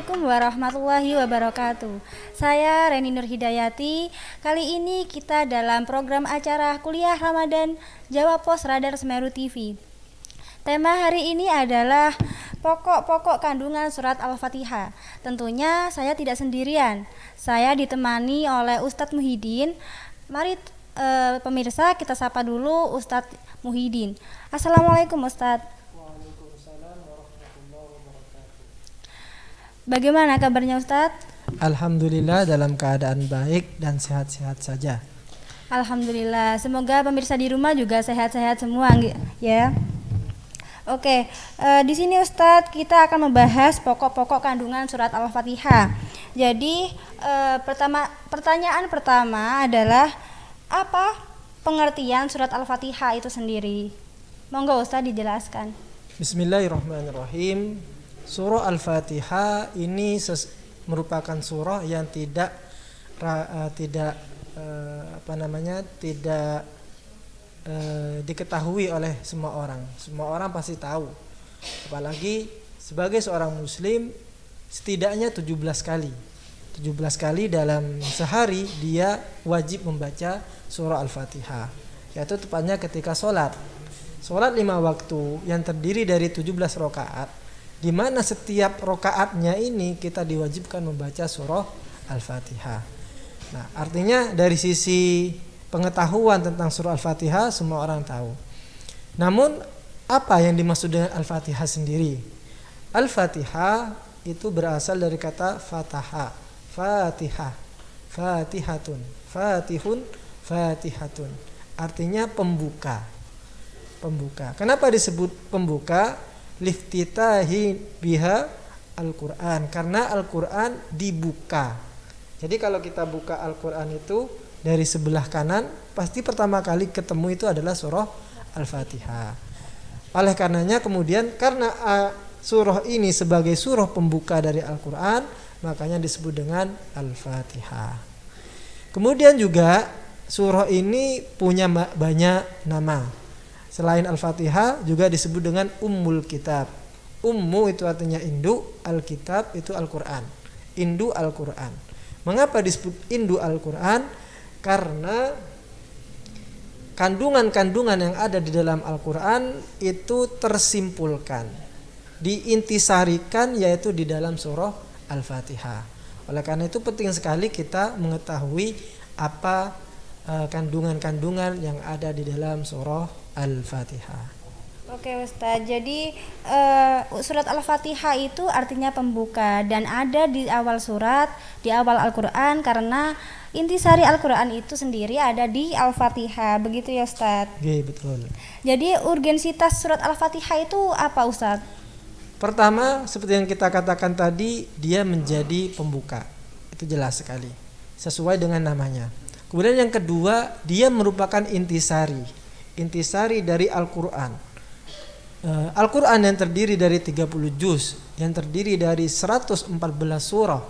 Assalamualaikum warahmatullahi wabarakatuh. Saya Reni Nur Hidayati. Kali ini kita dalam program acara Kuliah Ramadan Jawa Pos Radar Semeru TV. Tema hari ini adalah pokok-pokok kandungan surat Al-Fatihah. Tentunya saya tidak sendirian. Saya ditemani oleh Ustadz Muhyiddin. Mari pemirsa, kita sapa dulu Ustadz Muhyiddin. Assalamualaikum Ustadz. Bagaimana kabarnya Ustadz? Alhamdulillah dalam keadaan baik dan sehat-sehat saja. Alhamdulillah, semoga pemirsa di rumah juga sehat-sehat semua ya. Oke, di sini Ustadz kita akan membahas pokok-pokok kandungan surat Al-Fatihah. Jadi pertanyaan pertama adalah apa pengertian surat Al-Fatihah itu sendiri? Monggo Ustadz dijelaskan. Bismillahirrahmanirrahim. Surah Al-Fatihah ini merupakan surah yang tidak diketahui oleh semua orang. Semua orang pasti tahu. Apalagi sebagai seorang muslim setidaknya 17 kali. 17 kali dalam sehari dia wajib membaca surah Al-Fatihah. Yaitu tepatnya ketika sholat. Sholat 5 waktu yang terdiri dari 17 rakaat, di mana setiap rakaatnya ini kita diwajibkan membaca surah Al-Fatihah. Nah, artinya dari sisi pengetahuan tentang surah Al-Fatihah semua orang tahu. Namun apa yang dimaksud dengan Al-Fatihah sendiri? Al-Fatihah itu berasal dari kata fataha, fatihah, fatihatun, fatihun, fatihatun. Artinya pembuka. Pembuka. Kenapa disebut pembuka? Liftitahi biha Al-Quran, karena Al-Quran dibuka. Jadi kalau kita buka Al-Quran itu dari sebelah kanan, pasti pertama kali ketemu itu adalah surah Al-Fatihah. Oleh karenanya kemudian karena surah ini sebagai surah pembuka dari Al-Quran, makanya disebut dengan Al-Fatihah. Kemudian juga surah ini punya banyak nama. Selain Al-Fatihah juga disebut dengan Ummul Kitab. Ummu itu artinya induk, Al-Kitab itu Al-Quran. Induk Al-Quran. Mengapa disebut induk Al-Quran? Karena kandungan-kandungan yang ada di dalam Al-Quran itu tersimpulkan, diintisarikan yaitu di dalam surah Al-Fatihah. Oleh karena itu penting sekali kita mengetahui apa kandungan-kandungan yang ada di dalam surah Al-Fatihah. Oke Ustaz, jadi surat Al-Fatihah itu artinya pembuka dan ada di awal surat, di awal Al-Quran, karena intisari Al-Quran itu sendiri ada di Al-Fatihah, begitu ya Ustaz? Oke, betul. Jadi urgensitas surat Al-Fatihah itu apa Ustaz? Pertama, seperti yang kita katakan tadi, dia menjadi pembuka. Itu jelas sekali, sesuai dengan namanya. Kemudian yang kedua, dia merupakan intisari dari Al-Quran. Al-Quran yang terdiri dari 30 juz, yang terdiri dari 114 surah,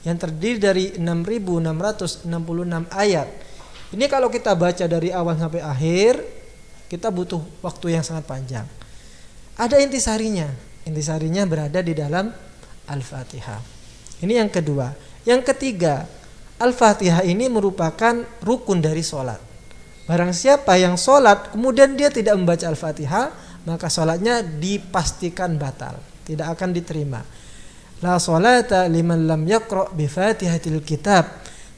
yang terdiri dari 6.666 ayat. Ini kalau kita baca dari awal sampai akhir, kita butuh waktu yang sangat panjang. Ada intisarinya. Intisarinya berada di dalam Al-Fatihah. Ini yang kedua. Yang ketiga, Al-Fatihah ini merupakan rukun dari sholat. Barang siapa yang sholat kemudian dia tidak membaca Al-Fatihah, maka sholatnya dipastikan batal, tidak akan diterima. La sholata liman lam yaqra bi fatihatil kitab.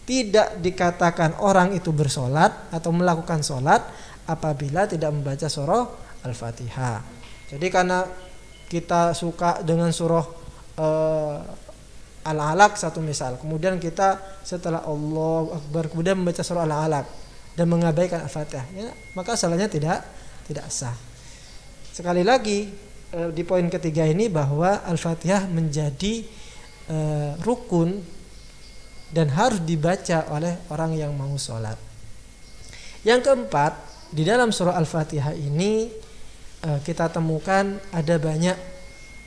Tidak dikatakan orang itu bersolat atau melakukan sholat apabila tidak membaca surah Al-Fatihah. Jadi karena kita suka dengan surah Al-Alaq satu misal, kemudian kita setelah Allahu Akbar kemudian membaca surah Al-Alaq dan mengabaikan Al-Fatihah, ya, maka salahnya tidak sah. Sekali lagi di poin ketiga ini bahwa Al-Fatihah menjadi rukun dan harus dibaca oleh orang yang mau sholat. Yang keempat, di dalam surah Al-Fatihah ini kita temukan ada banyak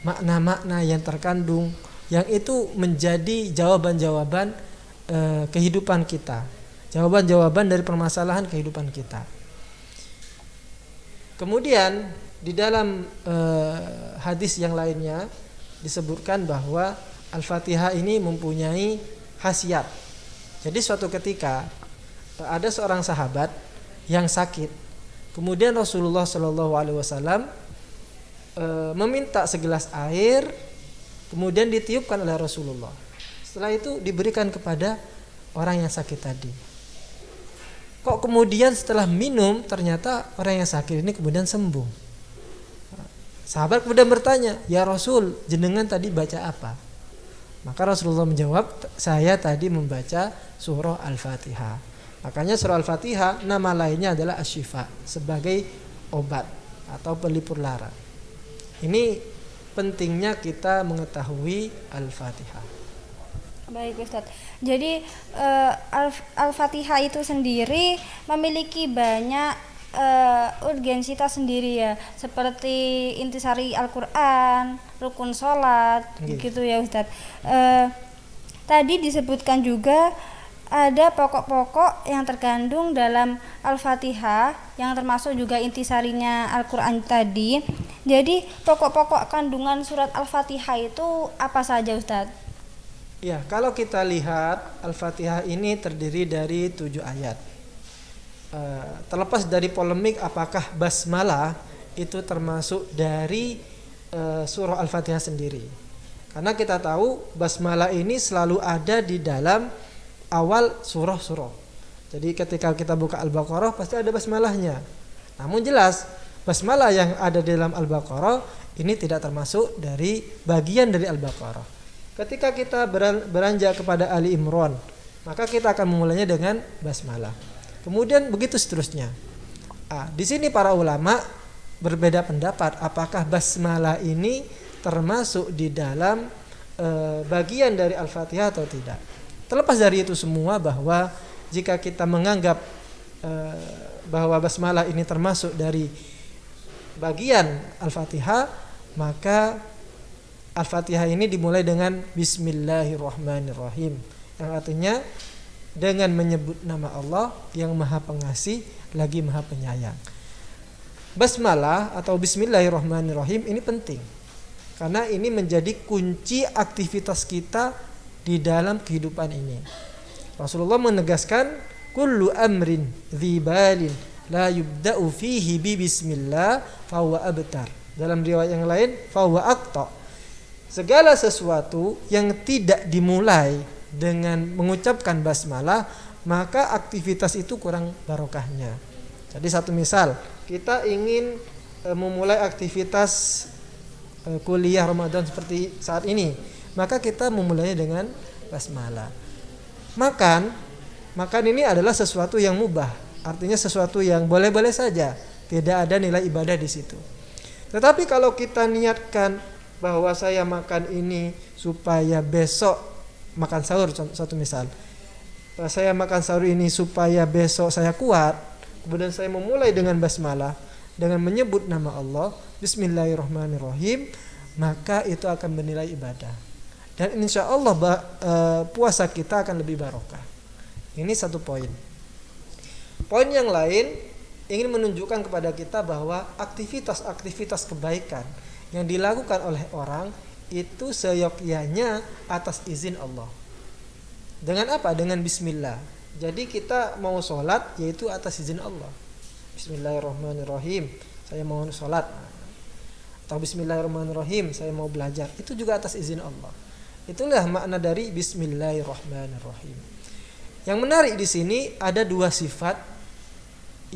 makna-makna yang terkandung, yang itu menjadi jawaban-jawaban kehidupan kita, jawaban-jawaban dari permasalahan kehidupan kita. Kemudian di dalam hadis yang lainnya disebutkan bahwa Al-Fatihah ini mempunyai khasiat. Jadi suatu ketika ada seorang sahabat yang sakit. Kemudian Rasulullah Shallallahu Alaihi Wasallam meminta segelas air, kemudian ditiupkan oleh Rasulullah. Setelah itu diberikan kepada orang yang sakit tadi. Kok kemudian setelah minum ternyata orang yang sakit ini kemudian sembuh. Sahabat kemudian bertanya, ya Rasul, jenengan tadi baca apa? Maka Rasulullah menjawab, saya tadi membaca surah Al-Fatihah. Makanya surah Al-Fatihah nama lainnya adalah Asy-Syifa, sebagai obat atau pelipur lara. Ini pentingnya kita mengetahui Al-Fatihah. Baik Ustadz. Jadi Al-Fatihah itu sendiri memiliki banyak urgensitas sendiri ya, seperti intisari Al-Quran, rukun sholat, begitu ya Ustadz. Tadi disebutkan juga ada pokok-pokok yang terkandung dalam Al-Fatihah yang termasuk juga intisarinya Al-Quran tadi. Jadi pokok-pokok kandungan surat Al-Fatihah itu apa saja Ustadz? Ya, kalau kita lihat Al-Fatihah ini terdiri dari 7 ayat. Terlepas dari polemik apakah basmalah itu termasuk dari surah Al-Fatihah sendiri. Karena kita tahu basmalah ini selalu ada di dalam awal surah-surah. Jadi ketika kita buka Al-Baqarah pasti ada basmalahnya. Namun jelas basmalah yang ada di dalam Al-Baqarah ini tidak termasuk dari bagian dari Al-Baqarah. Ketika kita beranjak kepada Ali Imran, maka kita akan memulainya dengan basmalah. Kemudian begitu seterusnya. Di sini para ulama berbeda pendapat apakah basmalah ini termasuk di dalam bagian dari Al-Fatihah atau tidak. Terlepas dari itu semua, bahwa jika kita menganggap bahwa basmalah ini termasuk dari bagian Al-Fatihah, maka Al-Fatihah ini dimulai dengan Bismillahirrahmanirrahim, yang artinya dengan menyebut nama Allah yang Maha Pengasih lagi Maha Penyayang. Basmalah atau Bismillahirrahmanirrahim ini penting karena ini menjadi kunci aktivitas kita di dalam kehidupan ini. Rasulullah menegaskan, kullu amrin dzibalin la yubda'u fihi bi bismillah fahuwa abtar. Dalam riwayat yang lain, fahuwa aqta. Segala sesuatu yang tidak dimulai dengan mengucapkan basmalah, maka aktivitas itu kurang barokahnya. Jadi satu misal, kita ingin memulai aktivitas kuliah Ramadan seperti saat ini, maka kita memulainya dengan basmalah. Makan ini adalah sesuatu yang mubah, artinya sesuatu yang boleh-boleh saja, tidak ada nilai ibadah di situ. Tetapi kalau kita niatkan bahwa saya makan ini supaya besok makan sahur, satu misal, saya makan sahur ini supaya besok saya kuat, kemudian saya memulai dengan basmalah, dengan menyebut nama Allah, Bismillahirrahmanirrahim, maka itu akan bernilai ibadah. Dan insya Allah puasa kita akan lebih barokah. Ini satu poin. Poin yang lain ingin menunjukkan kepada kita bahwa aktivitas-aktivitas kebaikan yang dilakukan oleh orang itu seyogyanya atas izin Allah. Dengan apa? Dengan bismillah. Jadi kita mau sholat yaitu atas izin Allah. Bismillahirrahmanirrahim, saya mau sholat. Atau Bismillahirrahmanirrahim, saya mau belajar. Itu juga atas izin Allah. Itulah makna dari Bismillahirrahmanirrahim. Yang menarik di sini ada dua sifat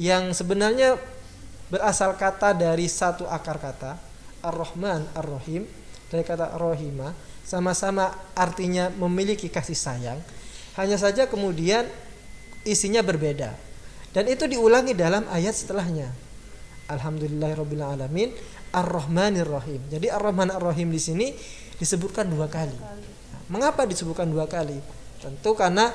yang sebenarnya berasal kata dari satu akar kata, Ar-Rahman, Ar-Rahim, dari kata Rohima, sama-sama artinya memiliki kasih sayang. Hanya saja kemudian isinya berbeda. Dan itu diulangi dalam ayat setelahnya. Alhamdulillahirabbil alamin, Ar-Rahmanir Rahim. Jadi Ar-Rahman Ar-Rahim di sini disebutkan 2 kali. Mengapa disebutkan 2 kali? Tentu karena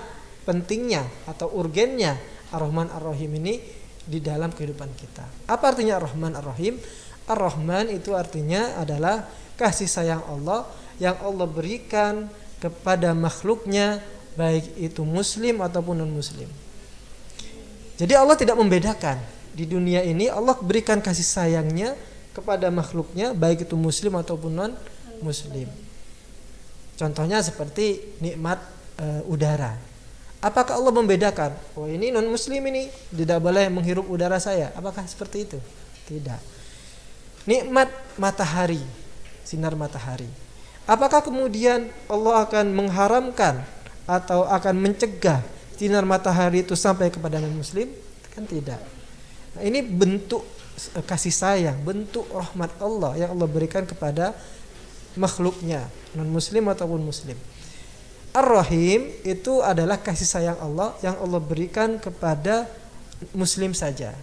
pentingnya atau urgennya Ar-Rahman Ar-Rahim ini di dalam kehidupan kita. Apa artinya Ar-Rahman Ar-Rahim? Ar-Rahman itu artinya adalah kasih sayang Allah yang Allah berikan kepada makhluknya, baik itu muslim ataupun non muslim. Jadi Allah tidak membedakan. Di dunia ini Allah berikan kasih sayangnya kepada makhluknya, baik itu muslim ataupun non muslim. Contohnya seperti nikmat udara. Apakah Allah membedakan? Oh, ini non muslim ini tidak boleh menghirup udara saya. Apakah seperti itu? Tidak. Nikmat matahari, sinar matahari. Apakah kemudian Allah akan mengharamkan atau akan mencegah sinar matahari itu sampai kepada non muslim? Kan tidak. Nah, ini bentuk kasih sayang, bentuk rahmat Allah yang Allah berikan kepada makhluknya, non muslim ataupun muslim. Ar-Rahim itu adalah kasih sayang Allah yang Allah berikan kepada muslim saja.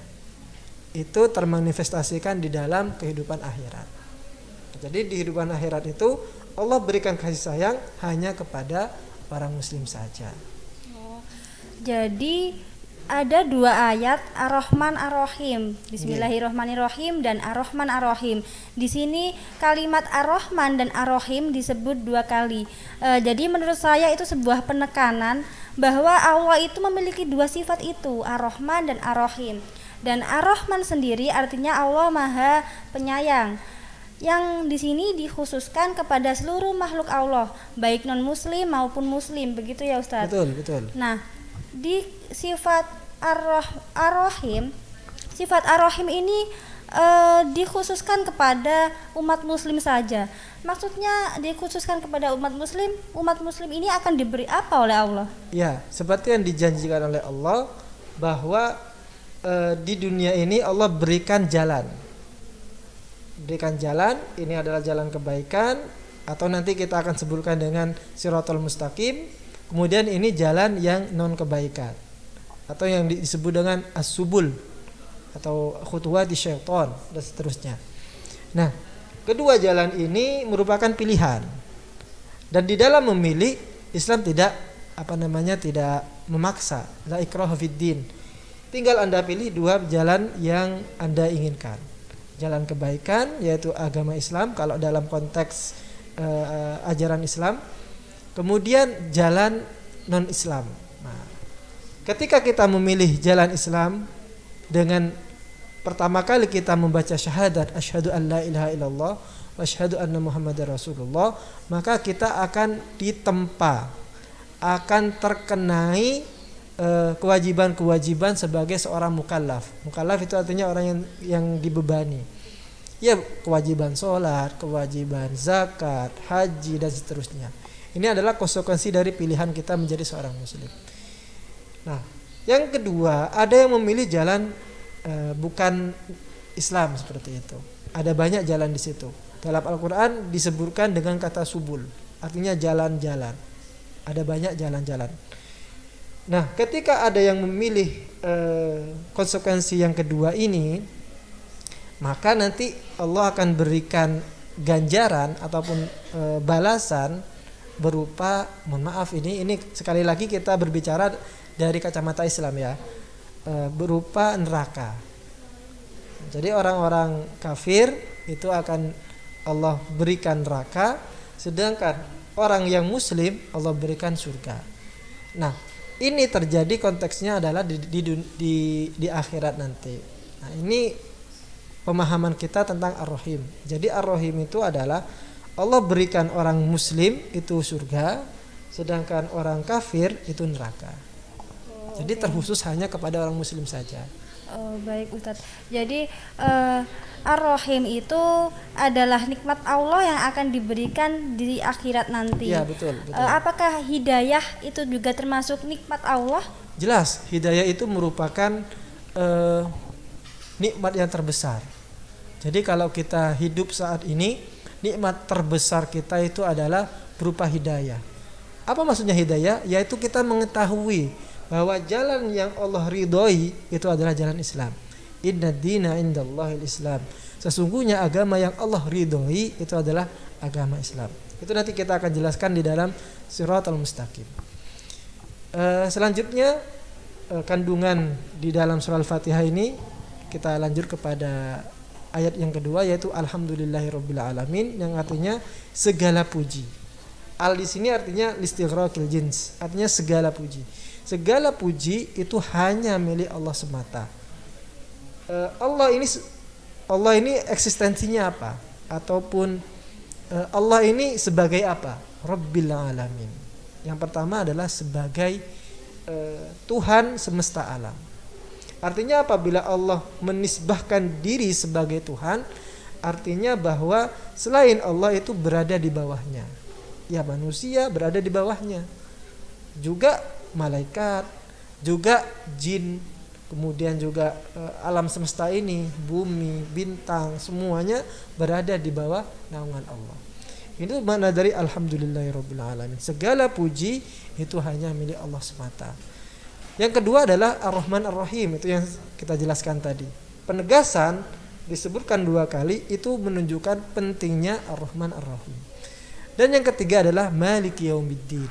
Itu termanifestasikan di dalam kehidupan akhirat. Jadi di kehidupan akhirat itu Allah berikan kasih sayang hanya kepada orang muslim saja. Jadi ada dua ayat Ar-Rahman Ar-Rahim, Bismillahirrahmanirrahim dan Ar-Rahman Ar-Rahim. Di sini kalimat Ar-Rahman dan Ar-Rahim disebut dua kali. Jadi menurut saya itu sebuah penekanan bahwa Allah itu memiliki dua sifat itu, Ar-Rahman dan Ar-Rahim. Dan Ar-Rahman sendiri artinya Allah Maha Penyayang. Yang di sini dikhususkan kepada seluruh makhluk Allah, baik non muslim maupun muslim, begitu ya Ustadz? Betul. Nah, di sifat Ar-Rahim, sifat Ar-Rahim ini dikhususkan kepada umat muslim saja. Maksudnya dikhususkan kepada umat muslim ini akan diberi apa oleh Allah? Ya, seperti yang dijanjikan oleh Allah bahwa di dunia ini Allah berikan jalan. Ini adalah jalan kebaikan, atau nanti kita akan sebutkan dengan Shiratal Mustaqim. Kemudian ini jalan yang non kebaikan, atau yang disebut dengan as-subul atau khutuwati syaitan dan seterusnya. Nah, kedua jalan ini merupakan pilihan. Dan di dalam memilih, Islam tidak tidak memaksa, la ikraha fiddin. Tinggal Anda pilih dua jalan yang Anda inginkan. Jalan kebaikan yaitu agama Islam kalau dalam konteks ajaran Islam. Kemudian jalan non-Islam. Nah, ketika kita memilih jalan Islam dengan pertama kali kita membaca syahadat asyhadu an la ilaha illallah wa asyhadu anna muhammadar rasulullah, maka kita akan ditempa, akan terkenai kewajiban-kewajiban sebagai seorang mukallaf. Mukallaf itu artinya orang yang dibebani. Ya, kewajiban sholat, kewajiban zakat, haji dan seterusnya. Ini adalah konsekuensi dari pilihan kita menjadi seorang muslim. Nah, yang kedua, ada yang memilih jalan bukan Islam seperti itu. Ada banyak jalan di situ. Dalam Al-Quran disebutkan dengan kata subul, artinya jalan-jalan. Ada banyak jalan-jalan. Nah, ketika ada yang memilih konsekuensi yang kedua ini, maka nanti Allah akan berikan ganjaran ataupun balasan berupa, mohon maaf ini sekali lagi kita berbicara dari kacamata Islam ya, berupa neraka. Jadi orang-orang kafir itu akan Allah berikan neraka, sedangkan orang yang muslim Allah berikan surga. Nah, ini terjadi konteksnya adalah di akhirat nanti. Nah, ini pemahaman kita tentang Ar-Rahim. Jadi Ar-Rahim itu adalah Allah berikan orang muslim itu surga, sedangkan orang kafir itu neraka. Jadi terkhusus hanya kepada orang muslim saja. Baik Ustadz. Jadi Ar-Rahim itu adalah nikmat Allah yang akan diberikan di akhirat nanti. Ya, betul. Apakah hidayah itu juga termasuk nikmat Allah? Jelas, hidayah itu merupakan nikmat yang terbesar. Jadi kalau kita hidup saat ini, nikmat terbesar kita itu adalah berupa hidayah. Apa maksudnya hidayah? Yaitu kita mengetahui bahwa jalan yang Allah ridhoi itu adalah jalan Islam. Inna dina indallahil Islam. Sesungguhnya agama yang Allah ridhoi itu adalah agama Islam. Itu nanti kita akan jelaskan di dalam Shiratal Mustaqim. Selanjutnya kandungan di dalam surah Al-Fatihah ini kita lanjut kepada ayat yang kedua, yaitu alhamdulillahirabbil alamin, yang artinya segala puji. Al di sini artinya listighraqil jins, artinya segala puji. Segala puji itu hanya milik Allah semata. Allah ini eksistensinya apa? Ataupun Allah ini sebagai apa? Rabbil alamin. Yang pertama adalah sebagai Tuhan semesta alam. Artinya apabila Allah menisbahkan diri sebagai Tuhan, artinya bahwa selain Allah itu berada di bawahnya. Ya, manusia berada di bawahnya. Juga malaikat, juga jin, kemudian juga alam semesta ini, bumi, bintang, semuanya berada di bawah naungan Allah. Itu makna dari alhamdulillahirabbil alamin. Segala puji itu hanya milik Allah semata. Yang kedua adalah Ar-Rahman Ar-Rahim, itu yang kita jelaskan tadi. Penegasan disebutkan 2 kali, itu menunjukkan pentingnya Ar-Rahman Ar-Rahim. Dan yang ketiga adalah Maliki Yaumiddin.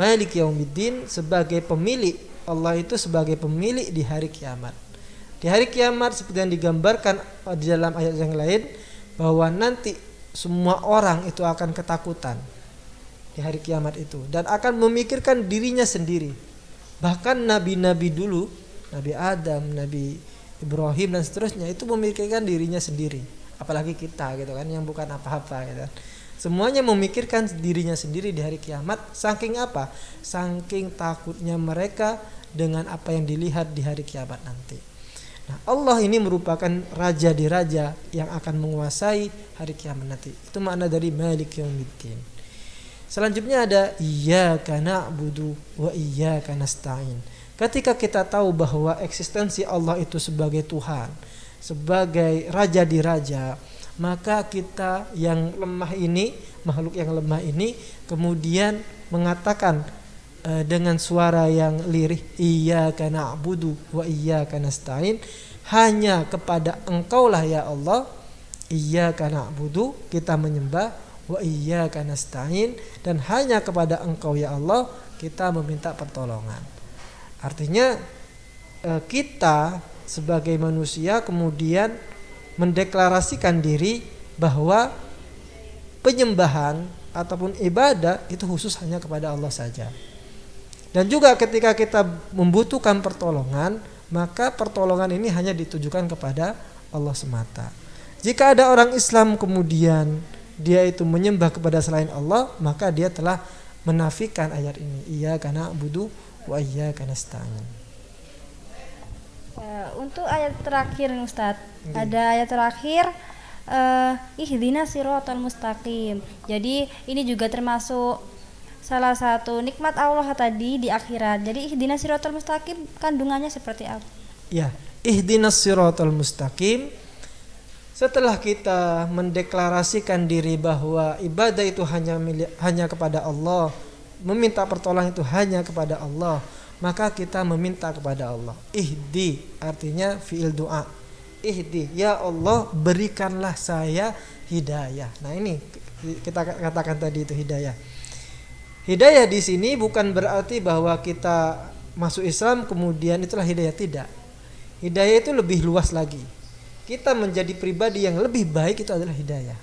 Maliki Yaumiddin sebagai pemilik, Allah itu sebagai pemilik di hari kiamat. Di hari kiamat seperti yang digambarkan di dalam ayat yang lain, bahwa nanti semua orang itu akan ketakutan di hari kiamat itu dan akan memikirkan dirinya sendiri. Bahkan nabi-nabi dulu, Nabi Adam, Nabi Ibrahim dan seterusnya itu memikirkan dirinya sendiri. Apalagi kita gitu kan, yang bukan apa-apa gitu. Semuanya memikirkan dirinya sendiri di hari kiamat. Saking apa? Saking takutnya mereka dengan apa yang dilihat di hari kiamat nanti. Nah, Allah ini merupakan raja di raja yang akan menguasai hari kiamat nanti. Itu makna dari Malik Yaumiddin. Selanjutnya ada Iyyaka na'budu wa iyyaka nasta'in. Ketika kita tahu bahwa eksistensi Allah itu sebagai Tuhan, sebagai raja di raja, maka kita yang lemah ini, makhluk yang lemah ini, kemudian mengatakan dengan suara yang lirih, Iyyaka na'budu wa iyyaka nasta'in, hanya kepada Engkaulah ya Allah, Iyyaka na'budu, kita menyembah, wa iyyaka nasta'in, dan hanya kepada Engkau ya Allah kita meminta pertolongan. Artinya kita sebagai manusia kemudian mendeklarasikan diri bahwa penyembahan ataupun ibadah itu khusus hanya kepada Allah saja. Dan juga ketika kita membutuhkan pertolongan, maka pertolongan ini hanya ditujukan kepada Allah semata. Jika ada orang Islam kemudian dia itu menyembah kepada selain Allah, maka dia telah menafikan ayat ini. Iyyaka na'budu wa iyyaka nasta'in. Untuk ayat terakhir nih Ustaz, ada ayat terakhir ihdinas siratal mustaqim. Jadi ini juga termasuk salah satu nikmat Allah tadi di akhirat. Jadi ihdinas siratal mustaqim kandungannya seperti apa? Ya, ihdinas siratal mustaqim. Setelah kita mendeklarasikan diri bahwa ibadah itu hanya kepada Allah, meminta pertolongan itu hanya kepada Allah, maka kita meminta kepada Allah. Ihdi artinya fi'il doa. Ihdi, ya Allah berikanlah saya hidayah. Nah ini kita katakan tadi itu hidayah. Hidayah di sini bukan berarti bahwa kita masuk Islam kemudian itulah hidayah, tidak. Hidayah itu lebih luas lagi. Kita menjadi pribadi yang lebih baik itu adalah hidayah.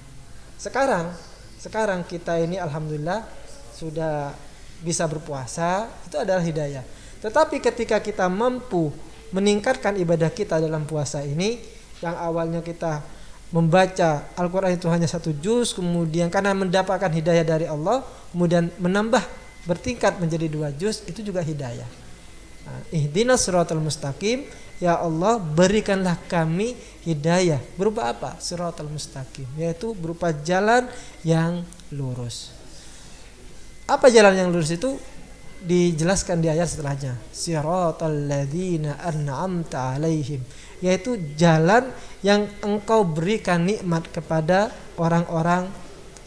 Sekarang kita ini alhamdulillah sudah bisa berpuasa, itu adalah hidayah. Tetapi ketika kita mampu meningkatkan ibadah kita dalam puasa ini, yang awalnya kita membaca Al-Quran itu hanya 1 juz, kemudian karena mendapatkan hidayah dari Allah, kemudian menambah bertingkat menjadi 2 juz, itu juga hidayah. Ihdinas siratal mustaqim, ya Allah berikanlah kami hidayah. Berupa apa? Siratal mustaqim, yaitu berupa jalan yang lurus. Apa jalan yang lurus itu? Dijelaskan di ayat setelahnya. Siratal ladzina an'amta alaihim, yaitu jalan yang Engkau berikan nikmat kepada orang-orang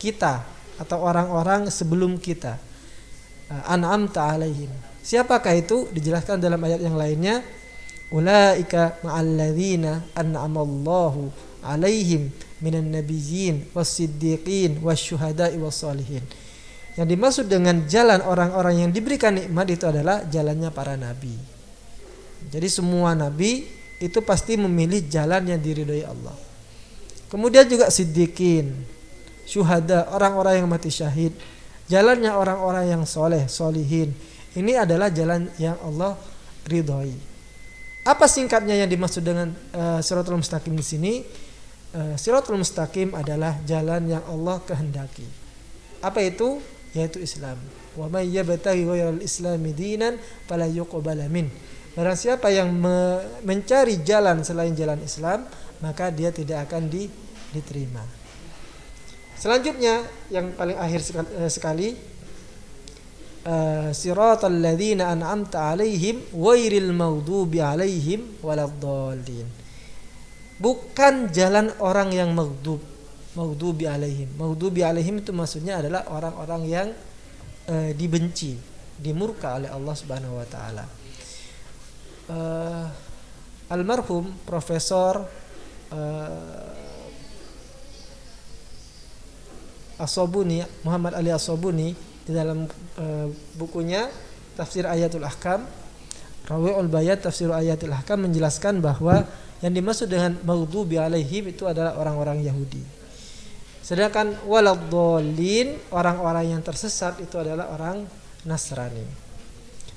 kita atau orang-orang sebelum kita. An'amta alaihim. Siapakah itu? Dijelaskan dalam ayat yang lainnya. Ulaika ma'alladzina an'amallahu alaihim minan nabiyyin was-siddiqin wasyuhada'i was-shalihin. Yang dimaksud dengan jalan orang-orang yang diberikan nikmat itu adalah jalannya para nabi. Jadi semua nabi itu pasti memilih jalan yang diridhoi Allah. Kemudian juga siddiqin, syuhada, orang-orang yang mati syahid. Jalannya orang-orang yang soleh, solihin. Ini adalah jalan yang Allah ridhoi. Apa singkatnya yang dimaksud dengan siratal mustaqim di sini? Siratal mustaqim adalah jalan yang Allah kehendaki. Apa itu? Yaitu Islam. Wa may yabtaghi ghairal islami dinan fala yuqbala min. Barang siapa yang mencari jalan selain jalan Islam, maka dia tidak akan diterima. Selanjutnya yang paling akhir sekali, siratal ladzina an'amta 'alaihim ghairil maghdubi 'alaihim waladdallin. Bukan jalan orang yang maghdubi 'alaihim. Maghdubi 'alaihim itu maksudnya adalah orang-orang yang dibenci, dimurka oleh Allah Subhanahu wa taala. Almarhum Profesor As-Sabuni, Muhammad Ali As-Sabuni, di dalam bukunya Tafsir Ayatul Ahkam, Rawi'ul Bayan Tafsir Ayatul Ahkam, menjelaskan bahwa yang dimaksud dengan maghdubi alaihim itu adalah orang-orang Yahudi. Sedangkan waladdallin, orang-orang yang tersesat itu adalah orang Nasrani.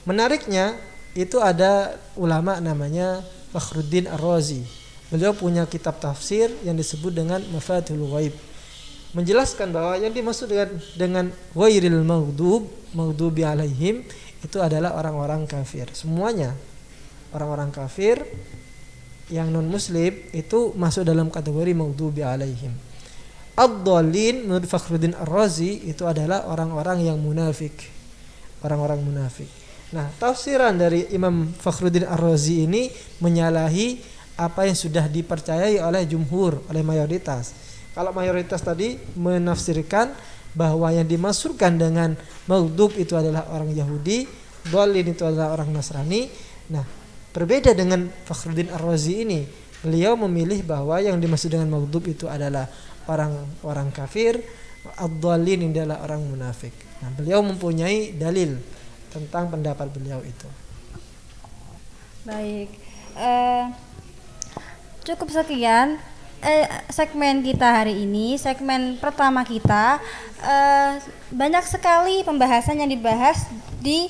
Menariknya, itu ada ulama namanya Fakhruddin Ar-Razi. Beliau punya kitab tafsir yang disebut dengan Mafatihul Ghaib, menjelaskan bahwa yang dimaksud dengan ghairil maghdubi alaihim itu adalah orang-orang kafir. Semuanya orang-orang kafir yang non muslim itu masuk dalam kategori maghdubi alaihim. Ad-dallin menurut Fakhruddin Ar-Razi itu adalah orang-orang yang munafik, orang-orang munafik. Nah, tafsiran dari Imam Fakhruddin Ar-Razi ini menyalahi apa yang sudah dipercayai oleh jumhur, oleh mayoritas. Kalau mayoritas tadi menafsirkan bahwa yang dimaksudkan dengan maghdub itu adalah orang Yahudi, dhalin itu adalah orang Nasrani. Nah, berbeda dengan Fakhruddin Ar-Razi ini, beliau memilih bahwa yang dimaksud dengan maghdub itu adalah orang kafir, ad-dhalin adalah orang munafik. Nah, beliau mempunyai dalil tentang pendapat beliau itu. Baik, cukup sekian segmen kita hari ini. Segmen pertama kita banyak sekali pembahasan yang dibahas di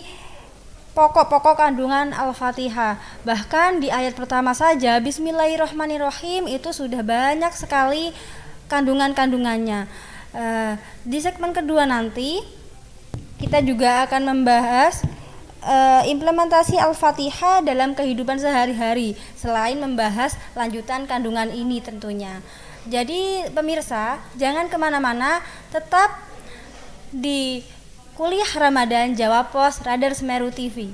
pokok-pokok kandungan Al-Fatihah. Bahkan di ayat pertama saja Bismillahirrahmanirrahim itu sudah banyak sekali kandungan-kandungannya. Di segmen kedua nanti kita juga akan membahas implementasi Al-Fatihah dalam kehidupan sehari-hari, selain membahas lanjutan kandungan ini tentunya. Jadi pemirsa, jangan kemana-mana, tetap di Kuliah Ramadan Jawa Pos Radar Semeru TV.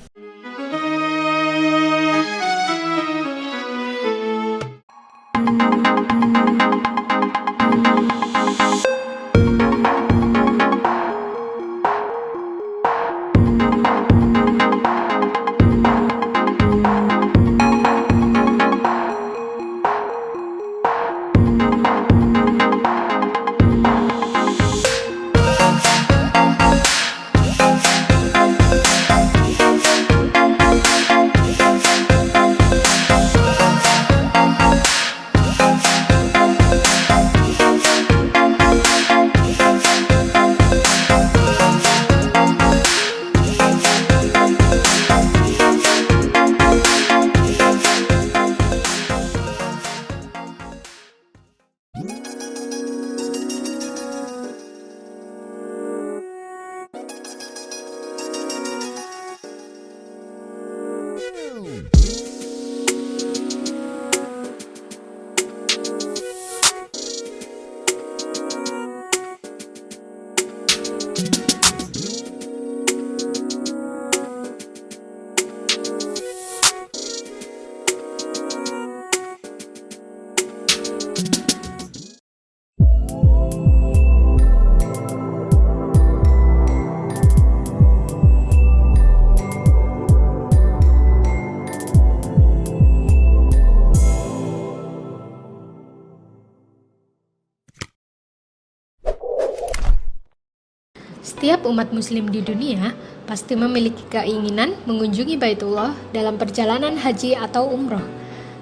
Setiap umat muslim di dunia pasti memiliki keinginan mengunjungi Baitullah dalam perjalanan haji atau umroh.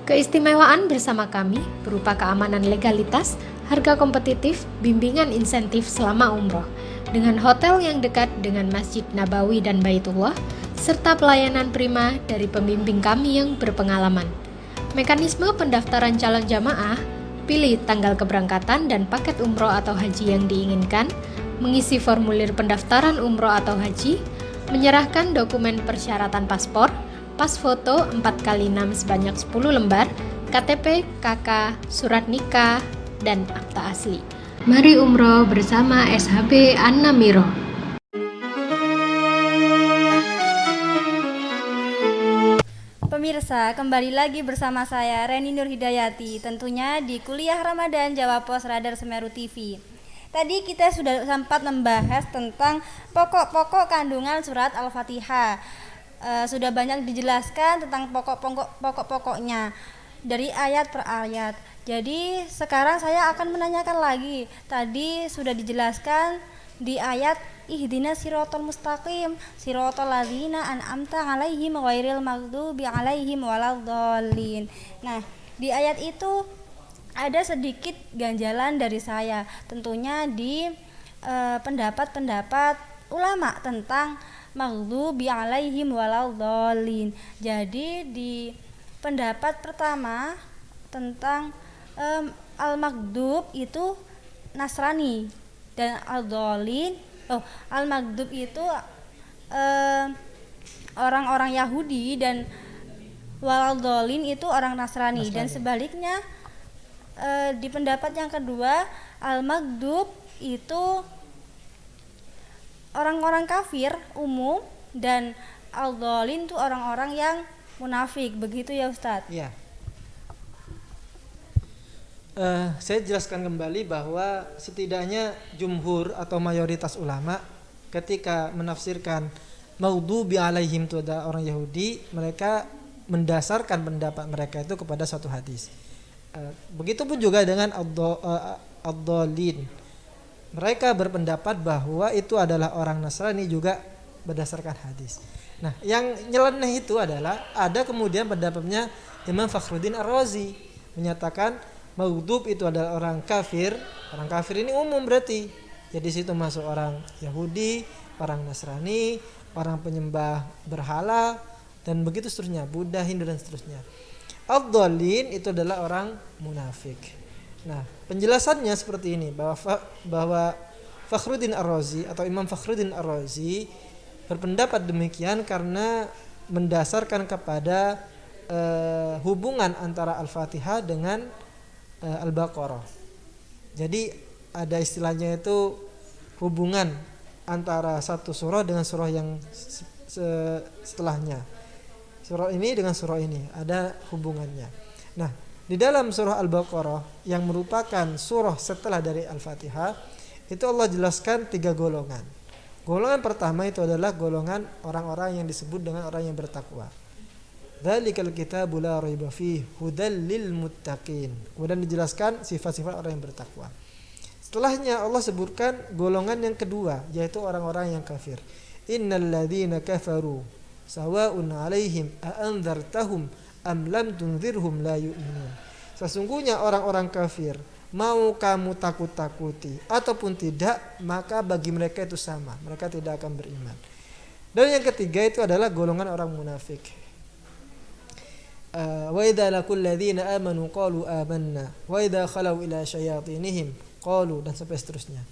Keistimewaan bersama kami berupa keamanan legalitas, harga kompetitif, bimbingan insentif selama umroh, dengan hotel yang dekat dengan Masjid Nabawi dan Baitullah, serta pelayanan prima dari pembimbing kami yang berpengalaman. Mekanisme pendaftaran calon jamaah pilih tanggal keberangkatan dan paket umroh atau haji yang diinginkan, mengisi formulir pendaftaran umroh atau haji, menyerahkan dokumen persyaratan paspor, pas foto 4x6 sebanyak 10 lembar, KTP, KK, surat nikah, dan akta asli. Mari umroh bersama SHB An-Namiro. Pemirsa, kembali lagi bersama saya Reni Nur Hidayati, tentunya di Kuliah Ramadan Jawa Pos Radar Semeru TV. Tadi kita sudah sempat membahas tentang pokok-pokok kandungan surat Al-Fatihah. Sudah banyak dijelaskan tentang pokok-pokoknya dari ayat per ayat. Jadi sekarang saya akan menanyakan lagi. Tadi sudah dijelaskan di ayat ihdinas siratal mustaqim siratal ladzina an'amta 'alaihim ghairil maghdubi 'alaihim waladdallin. Nah, di ayat itu ada sedikit ganjalan dari saya, tentunya di pendapat-pendapat ulama tentang maghdubi 'alaihim waladdallin. Jadi di pendapat pertama tentang al-maghdub itu Nasrani dan al-maghdub itu orang-orang Yahudi dan waladdallin itu orang Nasrani. Dan sebaliknya di pendapat yang kedua al-maghdub itu orang-orang kafir umum dan al-dhalin itu orang-orang yang munafik. Begitu ya Ustadz? Iya. Saya jelaskan kembali bahwa setidaknya jumhur atau mayoritas ulama ketika menafsirkan maghdubi alaihim itu ada orang Yahudi, mereka mendasarkan pendapat mereka itu kepada suatu hadis. Begitupun juga dengan ad-dhalin. Mereka berpendapat bahwa itu adalah orang Nasrani juga berdasarkan hadis. Nah, yang nyeleneh itu adalah ada kemudian pendapatnya Imam Fakhruddin Ar-Razi menyatakan maghdub itu adalah orang kafir. Orang kafir ini umum berarti. Jadi situ masuk orang Yahudi, orang Nasrani, orang penyembah berhala dan begitu seterusnya, Buddha, Hindu dan seterusnya. Ad-dhalin itu adalah orang munafik. Nah, penjelasannya seperti ini bahwa Fakhruddin Ar-Razi atau Imam Fakhruddin Ar-Razi berpendapat demikian karena mendasarkan kepada hubungan antara Al-Fatihah dengan Al-Baqarah. Jadi ada istilahnya itu hubungan antara satu surah dengan surah yang setelahnya. Surah ini dengan surah ini ada hubungannya. Nah, di dalam surah Al-Baqarah yang merupakan surah setelah dari Al-Fatihah, itu Allah jelaskan 3 golongan. Golongan pertama itu adalah golongan orang-orang yang disebut dengan orang yang bertakwa. Dzalikal kitabu la raiba fihi hudal lil muttaqin. Kemudian dijelaskan sifat-sifat orang yang bertakwa. Setelahnya Allah sebutkan golongan yang kedua, yaitu orang-orang yang kafir. Innal ladzina kafaru sawa'un 'alaihim a anzartahum am lam tunzirhum la yu'minun. Sesungguhnya orang-orang kafir, mau kamu takut-takuti ataupun tidak, maka bagi mereka itu sama, mereka tidak akan beriman. Dan yang ketiga itu adalah golongan orang munafik. Wa idza laqul ladzina amanu qalu amanna wa idza khalau ila syayatinihim qalu, dan sampai seterusnya.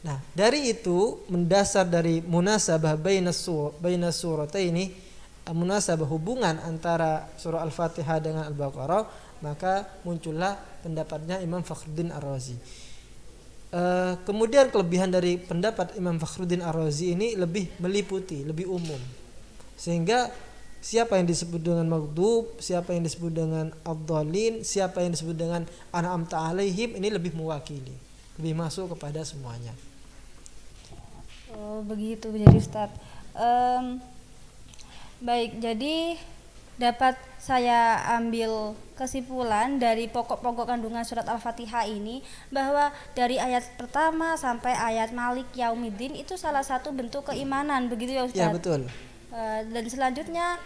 Nah, dari itu mendasar dari munasabah bainas surataini, munasabah hubungan antara surah Al-Fatihah dengan Al-Baqarah, maka muncullah pendapatnya Imam Fakhruddin Ar-Razi. Kemudian kelebihan dari pendapat Imam Fakhruddin Ar-Razi ini lebih meliputi, lebih umum. Sehingga siapa yang disebut dengan maghdub, siapa yang disebut dengan ad-dhalin, siapa yang disebut dengan an'amta 'alaihim, ini lebih mewakili, lebih masuk kepada semuanya. Oh, begitu jadi Ustaz. Baik, jadi dapat saya ambil kesimpulan dari pokok-pokok kandungan surat Al-Fatihah ini bahwa dari ayat pertama sampai ayat Malik Yaumiddin itu salah satu bentuk keimanan, begitu ya Ustaz? Ya, betul. Dan selanjutnya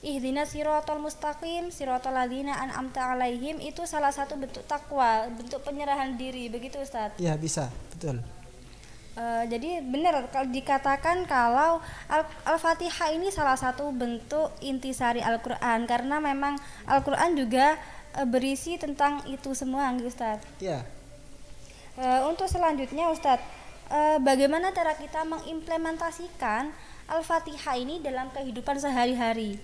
ihdinas siratal mustaqim siratal ladzina an'amta 'alaihim itu salah satu bentuk takwa, bentuk penyerahan diri, begitu Ustaz? Ya, bisa, betul. Jadi benar kalau dikatakan kalau Al-Fatihah ini salah satu bentuk intisari Al-Quran, karena memang Al-Quran juga berisi tentang itu semua, Ustadz. Ya. Untuk selanjutnya, Ustadz, bagaimana cara kita mengimplementasikan Al-Fatihah ini dalam kehidupan sehari-hari?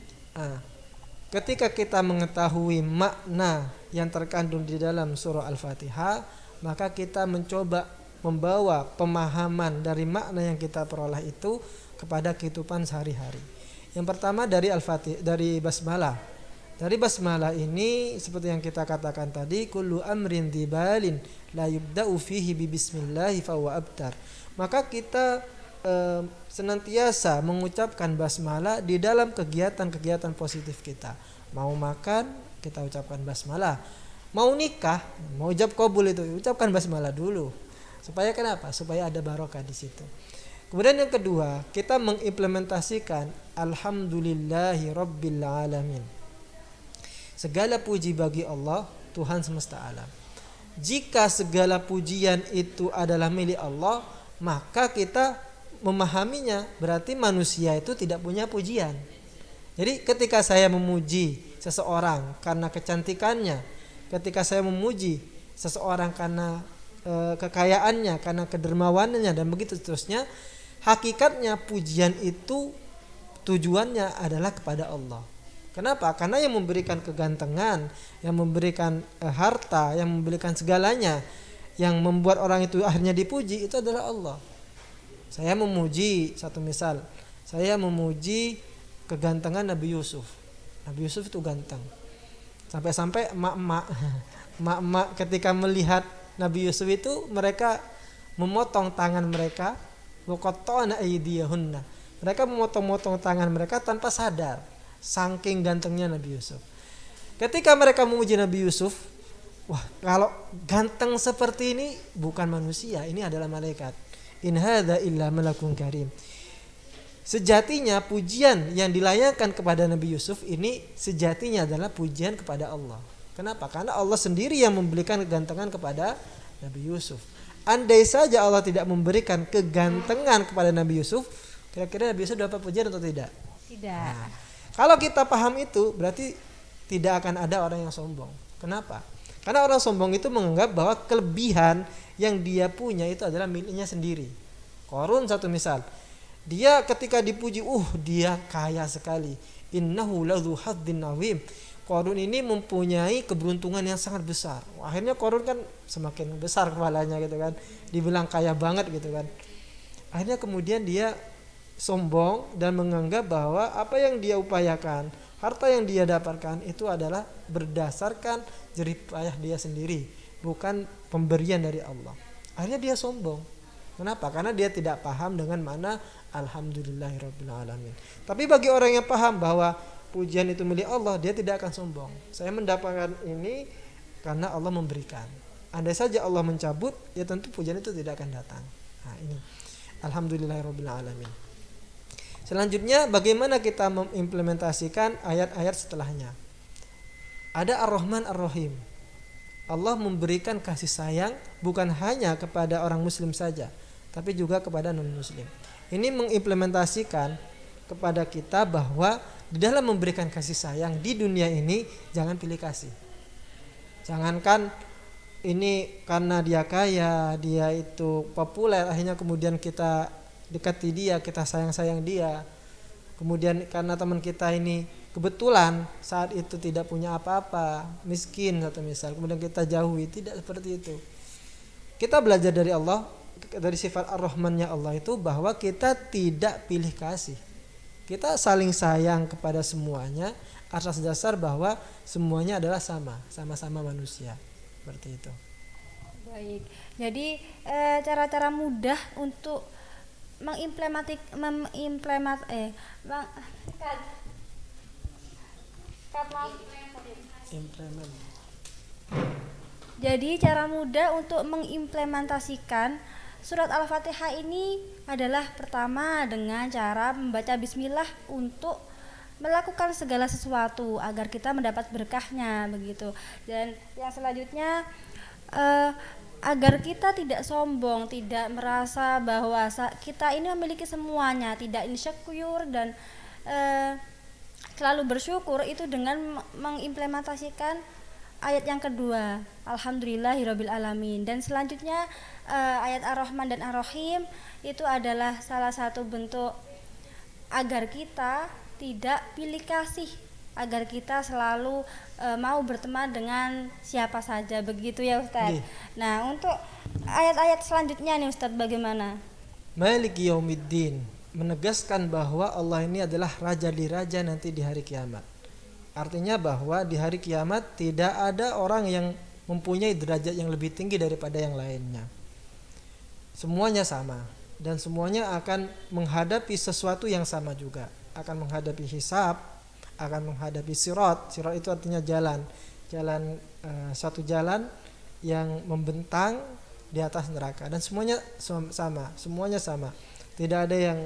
Ketika kita mengetahui makna yang terkandung di dalam surah Al-Fatihah, maka kita mencoba membawa pemahaman dari makna yang kita peroleh itu kepada kehidupan sehari-hari. Yang pertama dari Al-Fatihah, dari basmalah. Dari basmalah ini seperti yang kita katakan tadi, kullu amrin dibalin la yubda'u fihi bi bismillahi fa huwa abtar. Maka kita senantiasa mengucapkan basmalah di dalam kegiatan-kegiatan positif kita. Mau makan, kita ucapkan basmalah. Mau nikah, mau ijab qabul itu ucapkan basmalah dulu. Supaya kenapa? Supaya ada barokah di situ. Kemudian yang kedua, kita mengimplementasikan alhamdulillahi rabbil alamin. Segala puji bagi Allah, Tuhan semesta alam. Jika segala pujian itu adalah milik Allah, maka kita memahaminya berarti manusia itu tidak punya pujian. Jadi ketika saya memuji seseorang karena kecantikannya, ketika saya memuji seseorang karena kekayaannya, karena kedermawanannya dan begitu seterusnya, hakikatnya pujian itu tujuannya adalah kepada Allah. Kenapa? Karena yang memberikan kegantengan, yang memberikan harta, yang memberikan segalanya, yang membuat orang itu akhirnya dipuji itu adalah Allah. Saya memuji, satu misal, saya memuji kegantengan Nabi Yusuf. Nabi Yusuf itu ganteng. Sampai-sampai emak-emak ketika melihat Nabi Yusuf itu, mereka memotong tangan mereka, waqatta'na aydiyahunna. Mereka memotong-motong tangan mereka tanpa sadar, saking gantengnya Nabi Yusuf. Ketika mereka memuji Nabi Yusuf, wah, kalau ganteng seperti ini bukan manusia, ini adalah malaikat. In hadza illa malakun karim. Sejatinya pujian yang dilayangkan kepada Nabi Yusuf ini sejatinya adalah pujian kepada Allah. Kenapa? Karena Allah sendiri yang memberikan kegantengan kepada Nabi Yusuf. Andai saja Allah tidak memberikan kegantengan kepada Nabi Yusuf, kira-kira Nabi Yusuf dapat pujian atau tidak? Tidak. Nah, kalau kita paham itu, berarti tidak akan ada orang yang sombong. Kenapa? Karena orang sombong itu menganggap bahwa kelebihan yang dia punya itu adalah miliknya sendiri. Qarun satu misal, dia ketika dipuji, dia kaya sekali. Innahu ladzu hadzin azim. Qarun ini mempunyai keberuntungan yang sangat besar. Akhirnya Qarun kan semakin besar kepalanya gitu kan, dibilang kaya banget gitu kan. Akhirnya kemudian dia sombong dan menganggap bahwa apa yang dia upayakan, harta yang dia dapatkan itu adalah berdasarkan jerih payah dia sendiri, bukan pemberian dari Allah. Akhirnya dia sombong. Kenapa? Karena dia tidak paham dengan makna alhamdulillahirabbil alamin. Tapi bagi orang yang paham bahwa pujian itu milik Allah, dia tidak akan sombong. Saya mendapatkan ini karena Allah memberikan. Andai saja Allah mencabut, ya tentu pujian itu tidak akan datang. Nah, ini alhamdulillahirabbil alamin. Selanjutnya, bagaimana kita mengimplementasikan ayat-ayat setelahnya? Ada Ar-Rahman Ar-Rahim. Allah memberikan kasih sayang bukan hanya kepada orang muslim saja, tapi juga kepada non-muslim. Ini mengimplementasikan kepada kita bahwa di dalam memberikan kasih sayang di dunia ini, jangan pilih kasih. Jangankan ini karena dia kaya, dia itu populer, akhirnya kemudian kita dekati dia, kita sayang-sayang dia. Kemudian karena teman kita ini kebetulan saat itu tidak punya apa-apa, miskin atau misal, kemudian kita jauhi, tidak seperti itu. Kita belajar dari Allah, dari sifat Ar-Rahman-nya Allah itu bahwa kita tidak pilih kasih. Kita saling sayang kepada semuanya atas dasar bahwa semuanya adalah sama-sama manusia. Seperti itu. Baik. Jadi cara-cara mudah untuk Jadi cara mudah untuk mengimplementasikan surat Al-Fatihah ini adalah pertama dengan cara membaca bismillah untuk melakukan segala sesuatu agar kita mendapat berkahnya begitu. Dan yang selanjutnya agar kita tidak sombong, tidak merasa bahwa kita ini memiliki semuanya, tidak insecure dan selalu bersyukur, itu dengan mengimplementasikan ayat yang kedua, Alhamdulillahirabbil alamin, dan selanjutnya ayat Ar-Rahman dan Ar-Rahim itu adalah salah satu bentuk agar kita tidak pilih kasih, agar kita selalu mau berteman dengan siapa saja, begitu ya Ustadz. Nah, untuk ayat-ayat selanjutnya nih Ustadz, bagaimana? Maliki yaumiddin, menegaskan bahwa Allah ini adalah raja di raja nanti di hari kiamat. Artinya bahwa di hari kiamat tidak ada orang yang mempunyai derajat yang lebih tinggi daripada yang lainnya. Semuanya sama dan semuanya akan menghadapi sesuatu yang sama juga. Akan menghadapi hisab, akan menghadapi sirat. Sirat itu artinya jalan, satu jalan yang membentang di atas neraka, dan semuanya sama. Tidak ada yang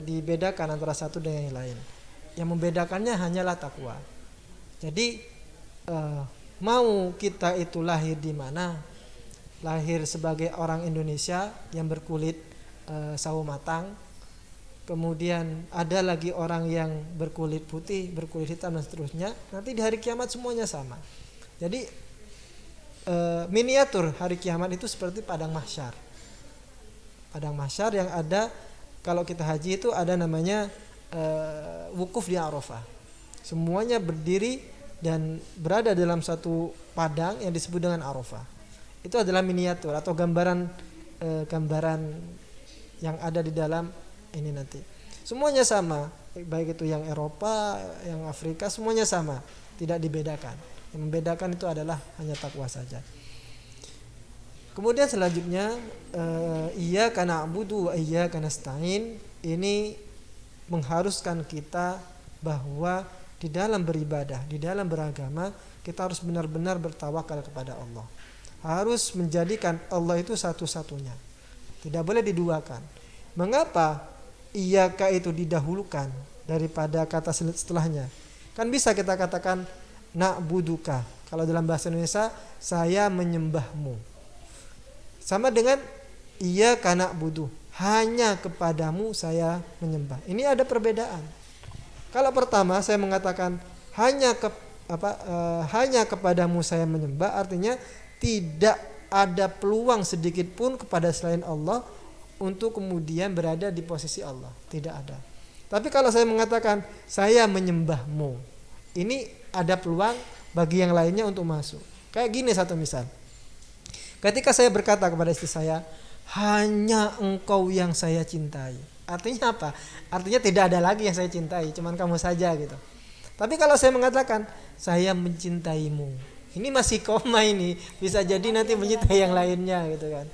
dibedakan antara satu dengan yang lain. Yang membedakannya hanyalah takwa. Jadi mau kita itu lahir di mana, lahir sebagai orang Indonesia yang berkulit sawo matang, kemudian ada lagi orang yang berkulit putih, berkulit hitam dan seterusnya, nanti di hari kiamat semuanya sama. Jadi miniatur hari kiamat itu seperti padang mahsyar. Padang mahsyar yang ada kalau kita haji itu ada namanya wukuf di Arafah. Semuanya berdiri dan berada dalam satu padang yang disebut dengan Arafah. Itu adalah miniatur atau gambaran yang ada di dalam ini nanti. Semuanya sama, baik itu yang Eropa, yang Afrika, semuanya sama, tidak dibedakan. Yang membedakan itu adalah hanya takwa saja. Kemudian selanjutnya iyyaka na'budu wa iyyaka nasta'in, ini mengharuskan kita bahwa di dalam beribadah, di dalam beragama, kita harus benar-benar bertawakal kepada Allah. Harus menjadikan Allah itu satu-satunya. Tidak boleh diduakan. Mengapa iyyaka itu didahulukan daripada kata setelahnya? Kan bisa kita katakan na'buduka. Kalau dalam bahasa Indonesia, saya menyembahmu. Sama dengan iyyaka na'budu, hanya kepadamu saya menyembah. Ini ada perbedaan. Kalau pertama saya mengatakan hanya kepadamu saya menyembah, artinya tidak ada peluang sedikit pun kepada selain Allah untuk kemudian berada di posisi Allah, tidak ada. Tapi kalau saya mengatakan saya menyembahmu, ini ada peluang bagi yang lainnya untuk masuk. Kayak gini satu misal. Ketika saya berkata kepada istri saya, hanya engkau yang saya cintai. Artinya apa? Artinya tidak ada lagi yang saya cintai, cuman kamu saja gitu. Tapi kalau saya mengatakan saya mencintaimu, ini masih koma, ini bisa jadi nanti mencintai yang lainnya gitu kan.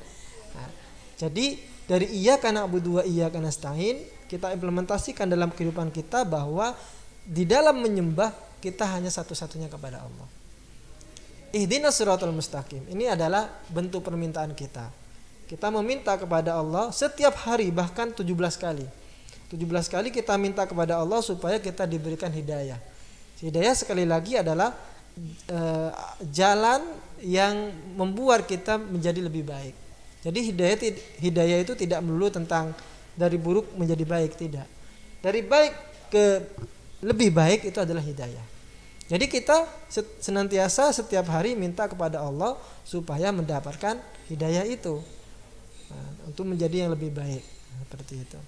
Nah, jadi dari iyyaka na'budu wa iyyaka nasta'in kita implementasikan dalam kehidupan kita bahwa di dalam menyembah kita hanya satu-satunya kepada Allah. Ihdinas siratal mustaqim. Ini adalah bentuk permintaan kita. Kita meminta kepada Allah setiap hari, bahkan 17 kali. 17 kali kita minta kepada Allah supaya kita diberikan hidayah. Hidayah sekali lagi adalah jalan yang membuat kita menjadi lebih baik. Jadi hidayah itu tidak melulu tentang dari buruk menjadi baik, tidak. Dari baik ke lebih baik itu adalah hidayah. Jadi kita senantiasa setiap hari minta kepada Allah supaya mendapatkan hidayah itu, untuk menjadi yang lebih baik, seperti itu.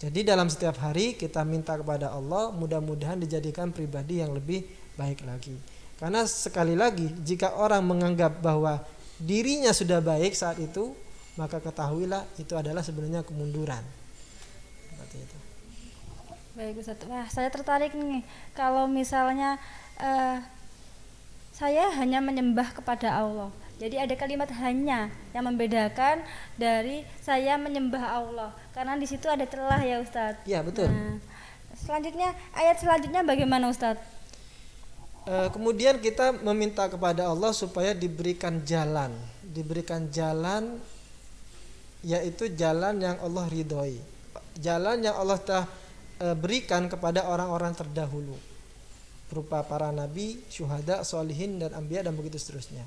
Jadi dalam setiap hari kita minta kepada Allah, mudah-mudahan dijadikan pribadi yang lebih baik lagi. Karena sekali lagi, jika orang menganggap bahwa dirinya sudah baik saat itu, maka ketahuilah itu adalah sebenarnya kemunduran. Seperti itu. Baik Ustaz, wah saya tertarik nih. Kalau misalnya saya hanya menyembah kepada Allah. Jadi ada kalimat hanya yang membedakan dari saya menyembah Allah. Karena di situ ada telah ya Ustaz. Iya betul. Nah, selanjutnya ayat selanjutnya bagaimana Ustaz? Kemudian kita meminta kepada Allah supaya diberikan jalan, yaitu jalan yang Allah ridhoi, jalan yang Allah telah berikan kepada orang-orang terdahulu berupa para nabi, syuhada, sholihin dan anbiya dan begitu seterusnya.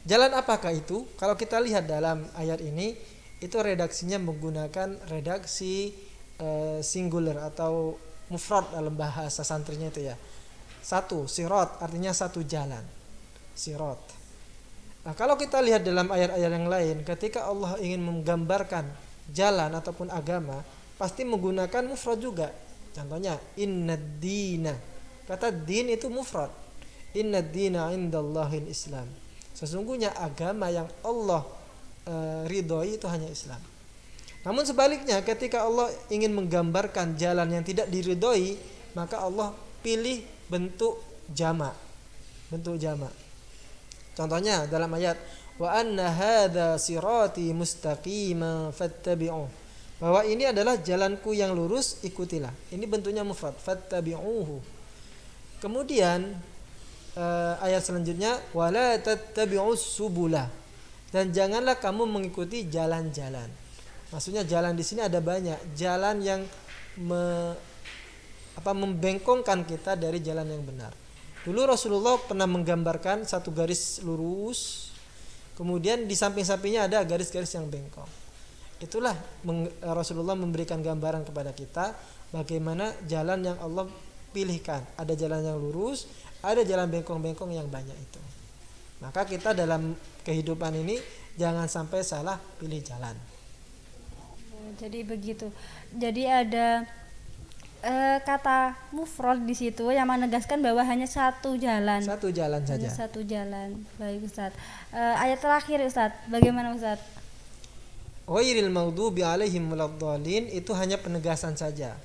Jalan apakah itu? Kalau kita lihat dalam ayat ini, itu redaksinya menggunakan redaksi singular atau mufrad dalam bahasa santrinya itu ya. Satu, sirat artinya satu jalan. sirat. Nah, kalau kita lihat dalam ayat-ayat yang lain, ketika Allah ingin menggambarkan jalan ataupun agama, pasti menggunakan mufrad juga. Contohnya innad dina. Kata din itu mufrad. Innad dina indallahil Islam. Sesungguhnya agama yang Allah ridhoi itu hanya Islam. Namun sebaliknya, ketika Allah ingin menggambarkan jalan yang tidak diridhoi, maka Allah pilih bentuk jamak. Bentuk jamak. Contohnya dalam ayat wa anna hadza sirati mustaqiman fattabi'uh. Bahwa ini adalah jalanku yang lurus, ikutilah. Ini bentuknya mufrad, fattabi'uhu. Kemudian ayat selanjutnya wala tattabi'us subula. Dan janganlah kamu mengikuti jalan-jalan. Maksudnya jalan di sini ada banyak, jalan yang membengkongkan kita dari jalan yang benar. Dulu Rasulullah pernah menggambarkan satu garis lurus, kemudian di samping-sampingnya ada garis-garis yang bengkok. Itulah Rasulullah memberikan gambaran kepada kita bagaimana jalan yang Allah pilihkan. Ada jalan yang lurus, ada jalan bengkong-bengkong yang banyak itu. Maka kita dalam kehidupan ini jangan sampai salah pilih jalan. Jadi begitu. Jadi ada kata mufrad di situ yang menegaskan bahwa hanya satu jalan. Satu jalan saja. Hanya satu jalan. Baik Ustaz. Ayat terakhir Ustaz, bagaimana Ustaz? Ghairil maghdubi alaihim waladdallin, itu hanya penegasan saja.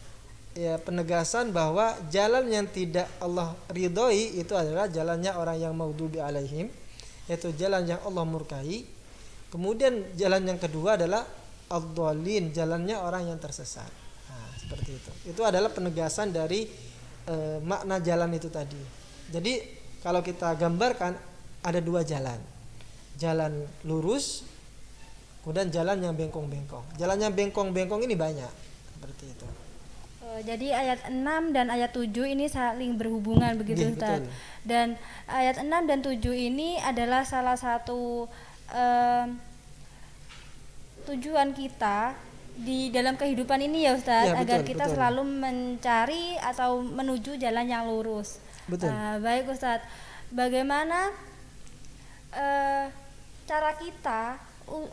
Ya, penegasan bahwa jalan yang tidak Allah ridhoi itu adalah jalannya orang yang maghdubi alaihim, yaitu jalan yang Allah murkai. Kemudian jalan yang kedua adalah ad-dallin, jalannya orang yang tersesat. Seperti itu adalah penegasan dari makna jalan itu tadi. Jadi kalau kita gambarkan ada dua jalan, jalan lurus, kemudian jalan yang bengkong-bengkong. Jalan yang bengkong-bengkong ini banyak, seperti itu. Jadi ayat 6 dan ayat 7 ini saling berhubungan begitu Ustaz. Dan ayat 6 dan 7 ini adalah salah satu tujuan kita di dalam kehidupan ini ya Ustaz, agar kita selalu mencari atau menuju jalan yang lurus. Betul. Baik Ustaz, bagaimana cara kita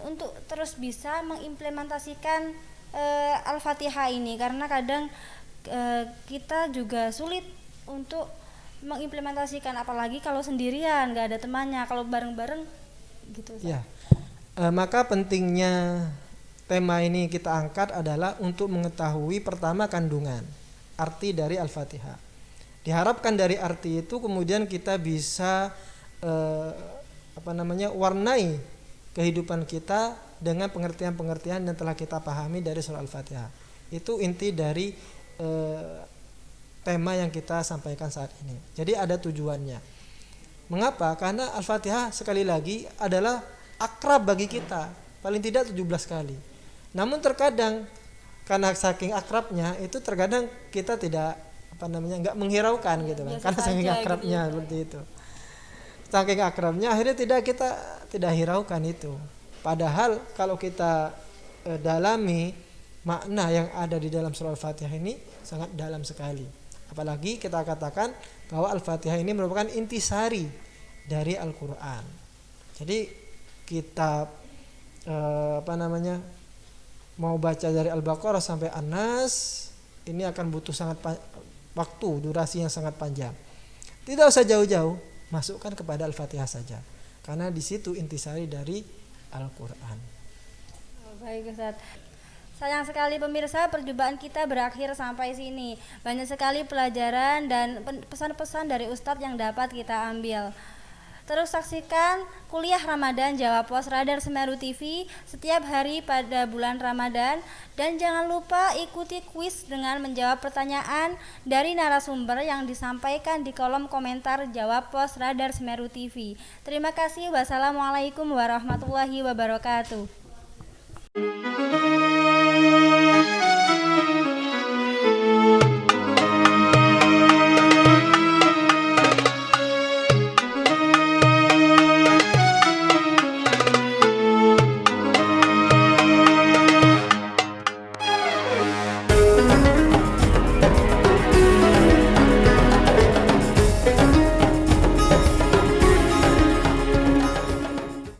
untuk terus bisa mengimplementasikan Al-Fatihah ini, karena kadang kita juga sulit untuk mengimplementasikan, apalagi kalau sendirian, nggak ada temannya. Kalau bareng-bareng gitu Ustaz. Ya. Maka pentingnya tema ini kita angkat adalah untuk mengetahui pertama kandungan, arti dari Al-Fatihah. Diharapkan dari arti itu kemudian kita bisa warnai kehidupan kita dengan pengertian-pengertian yang telah kita pahami dari surah Al-Fatihah. Itu inti dari tema yang kita sampaikan saat ini. Jadi ada tujuannya. Mengapa? Karena Al-Fatihah sekali lagi adalah akrab bagi kita, paling tidak 17 kali. Namun terkadang karena saking akrabnya itu terkadang kita tidak enggak menghiraukan gitu kan. Karena saking akrabnya gitu. Seperti itu. Saking akrabnya akhirnya kita tidak hiraukan itu. Padahal kalau kita dalami makna yang ada di dalam surah Al-Fatihah ini sangat dalam sekali. Apalagi kita katakan bahwa Al-Fatihah ini merupakan intisari dari Al-Qur'an. Jadi kita mau baca dari Al-Baqarah sampai An-Nas, ini akan butuh waktu, durasi yang sangat panjang. Tidak usah jauh-jauh, masukkan kepada Al-Fatihah saja, karena di situ intisari dari Al-Quran. Baik Ustaz. Sayang sekali pemirsa, perjumpaan kita berakhir sampai sini. Banyak sekali pelajaran dan pesan-pesan dari Ustadz yang dapat kita ambil. Terus saksikan kuliah Ramadan Jawa Pos Radar Semeru TV setiap hari pada bulan Ramadan, dan jangan lupa ikuti kuis dengan menjawab pertanyaan dari narasumber yang disampaikan di kolom komentar Jawa Pos Radar Semeru TV. Terima kasih. Wassalamualaikum warahmatullahi wabarakatuh.